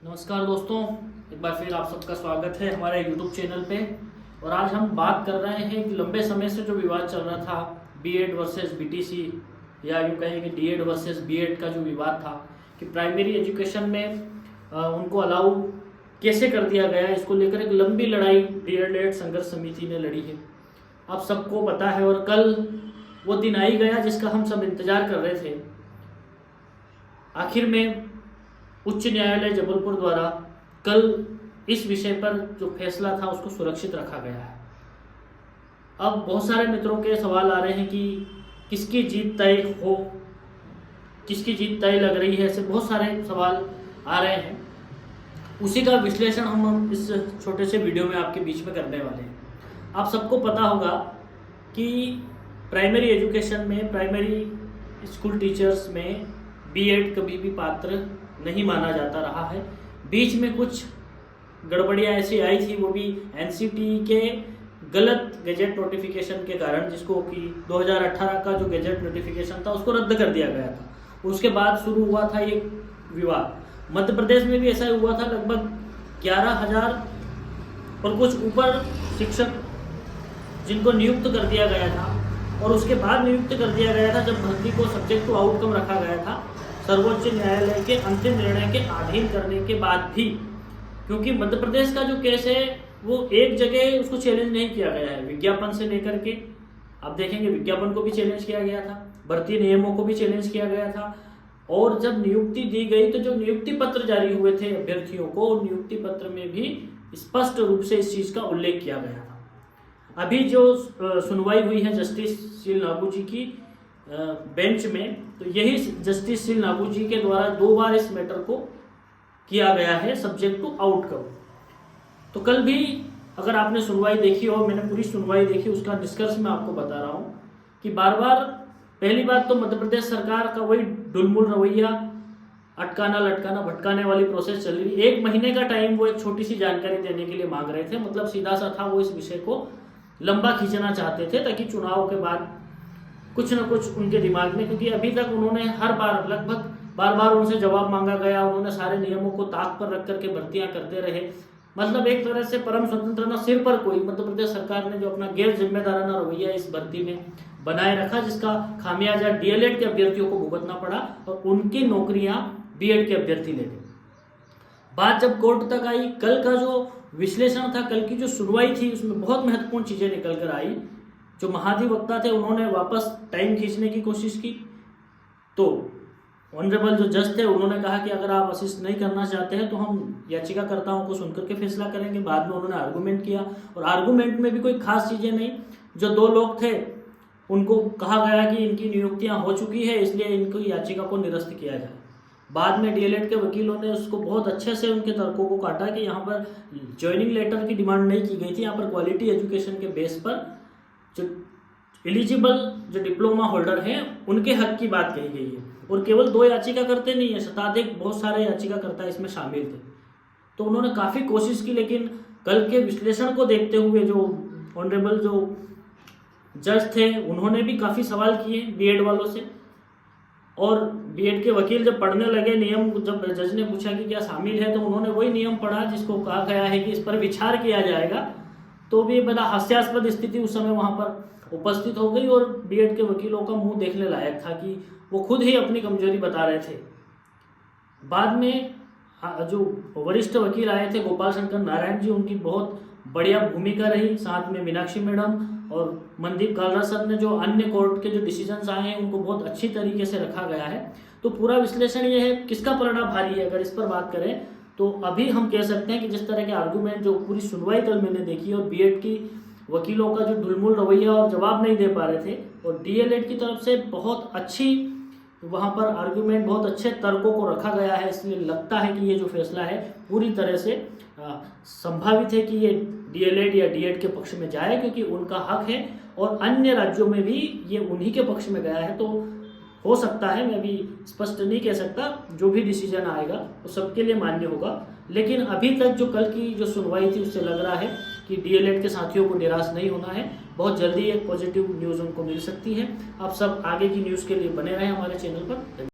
नमस्कार दोस्तों, एक बार फिर आप सबका स्वागत है हमारे YouTube चैनल पे। और आज हम बात कर रहे हैं कि लंबे समय से जो विवाद चल रहा था बीएड वर्सेस बीटीसी, या यूँ कहें कि डीएड वर्सेस बीएड का जो विवाद था कि प्राइमरी एजुकेशन में उनको अलाउ कैसे कर दिया गया, इसको लेकर एक लंबी लड़ाई डीएलएड संघर्ष समिति ने लड़ी है। आप सबको पता है और कल वो दिन आ ही गया जिसका हम सब इंतजार कर रहे थे। आखिर में उच्च न्यायालय जबलपुर द्वारा कल इस विषय पर जो फैसला था उसको सुरक्षित रखा गया है। अब बहुत सारे मित्रों के सवाल आ रहे हैं कि किसकी जीत तय हो, किसकी जीत तय लग रही है, ऐसे बहुत सारे सवाल आ रहे हैं। उसी का विश्लेषण हम इस छोटे से वीडियो में आपके बीच में करने वाले हैं। आप सबको पता होगा कि प्राइमरी एजुकेशन में, प्राइमरी स्कूल टीचर्स में बीएड कभी भी पात्र नहीं माना जाता रहा है। बीच में कुछ गड़बड़ियाँ ऐसी आई थी, वो भी एनसीटी के गलत गैजेट नोटिफिकेशन के कारण, जिसको कि 2018 का जो गैजेट नोटिफिकेशन था उसको रद्द कर दिया गया था। उसके बाद शुरू हुआ था ये विवाद। मध्य प्रदेश में भी ऐसा हुआ था। लगभग 11,000 और कुछ ऊपर शिक्षक जिनको नियुक्त कर दिया गया था, और उसके बाद नियुक्त कर दिया गया था जब भर्ती को सब्जेक्ट टू आउटकम रखा गया था, सर्वोच्च न्यायालय के अंतिम निर्णय के अधीन करने के बाद भी। क्योंकि मध्य प्रदेश का जो केस है वो एक जगह उसको चैलेंज नहीं किया गया है। विज्ञापन से लेकर के आप देखेंगे विज्ञापन को भी चैलेंज किया गया था, भर्ती नियमों को भी चैलेंज किया गया था, और जब नियुक्ति दी गई तो जो नियुक्ति पत्र जारी हुए थे अभ्यर्थियों को, नियुक्ति पत्र में भी स्पष्ट रूप से इस चीज का उल्लेख किया गया था। अभी जो सुनवाई हुई है जस्टिस शील नागू जी की बेंच में, तो यही जस्टिस शील नागू जी के द्वारा 2 बार इस मैटर को किया गया है सब्जेक्ट टू आउटकम। तो कल भी अगर आपने सुनवाई देखी और मैंने पूरी सुनवाई देखी, उसका निष्कर्ष मैं आपको बता रहा हूं कि बार बार, पहली बात तो मध्य प्रदेश सरकार का वही डुलमुल रवैया, अटकाना लटकाना भटकाने वाली प्रोसेस चल रही। 1 महीने का टाइम वो एक छोटी सी जानकारी देने के लिए मांग रहे थे। मतलब सीधा सा था, वो इस विषय को लंबा खींचना चाहते थे ताकि चुनाव के बाद कुछ न कुछ उनके दिमाग में, क्योंकि अभी तक उन्होंने हर बार, लगभग बार बार उनसे जवाब मांगा गया, उन्होंने सारे नियमों को ताक पर रख करके भर्तियां करते रहे। मतलब एक तरह से परम स्वतंत्र न सिर पर कोई, मध्य प्रदेश सरकार ने जो अपना गैर जिम्मेदाराना रवैया इस भर्ती में बनाए रखा, जिसका खामियाजा डीएलएड के अभ्यर्थियों को भुगतना पड़ा और उनकी नौकरियां बीएड के अभ्यर्थी ले गए। बात जब कोर्ट तक आई, कल का जो विश्लेषण था, कल की जो सुनवाई थी, उसमें बहुत महत्वपूर्ण चीजें निकल कर आई। जो महाधिवक्ता थे उन्होंने वापस टाइम खींचने की कोशिश की, तो ऑनरेबल जो जज थे उन्होंने कहा कि अगर आप असिस्ट नहीं करना चाहते हैं तो हम याचिकाकर्ताओं को सुनकर के फैसला करेंगे। बाद में उन्होंने आर्गूमेंट किया, और आर्गूमेंट में भी कोई खास चीज़ें नहीं। जो 2 लोग थे उनको कहा गया कि इनकी नियुक्तियां हो चुकी है, इसलिए इनकी याचिका को निरस्त किया जाए। बाद में डीएलएड के वकीलों ने उसको बहुत अच्छे से उनके तर्कों को काटा कि यहाँ पर ज्वाइनिंग लेटर की डिमांड नहीं की गई थी, यहाँ पर क्वालिटी एजुकेशन के बेस पर जो एलिजिबल जो डिप्लोमा होल्डर हैं उनके हक की बात कही गई है। और केवल 2 याचिकाकर्ता नहीं है, शताधिक बहुत सारे याचिकाकर्ता इसमें शामिल थे। तो उन्होंने काफ़ी कोशिश की, लेकिन कल के विश्लेषण को देखते हुए जो ऑनरेबल जो जज थे उन्होंने भी काफ़ी सवाल किए बीएड वालों से। और बीएड के वकील जब पढ़ने लगे नियम, जब जज ने पूछा कि क्या शामिल है, तो उन्होंने वही नियम पढ़ा जिसको कहा गया है कि इस पर विचार किया जाएगा। तो भी बड़ा हास्यास्पद स्थिति उस समय वहाँ पर उपस्थित हो गई, और बीएड के वकीलों का मुंह देखने लायक था कि वो खुद ही अपनी कमजोरी बता रहे थे। बाद में जो वरिष्ठ वकील आए थे गोपाल शंकर नारायण जी, उनकी बहुत बढ़िया भूमिका रही। साथ में मीनाक्षी मैडम और मनदीप कालरा सर ने, जो अन्य कोर्ट के जो डिसीजंस आए हैं उनको बहुत अच्छी तरीके से रखा गया है। तो पूरा विश्लेषण ये है, किसका परिणाम भारी है अगर इस पर बात करें तो अभी हम कह सकते हैं कि जिस तरह के आर्गूमेंट जो पूरी सुनवाई कल मैंने देखी, और बीएड की वकीलों का जो ढुलमुल रवैया और जवाब नहीं दे पा रहे थे, और डीएलएड की तरफ से बहुत अच्छी वहाँ पर आर्गूमेंट, बहुत अच्छे तर्कों को रखा गया है। इसलिए लगता है कि ये जो फैसला है पूरी तरह से संभावित है कि ये डीएलएड या डीएड के पक्ष में जाए, क्योंकि उनका हक है और अन्य राज्यों में भी ये उन्हीं के पक्ष में गया है। तो हो सकता है, मैं अभी स्पष्ट नहीं कह सकता, जो भी डिसीजन आएगा वो सबके लिए मान्य होगा। लेकिन अभी तक जो कल की जो सुनवाई थी उससे लग रहा है कि डीएलएड के साथियों को निराश नहीं होना है। बहुत जल्दी एक पॉजिटिव न्यूज़ उनको मिल सकती है। आप सब आगे की न्यूज़ के लिए बने रहें हमारे चैनल पर।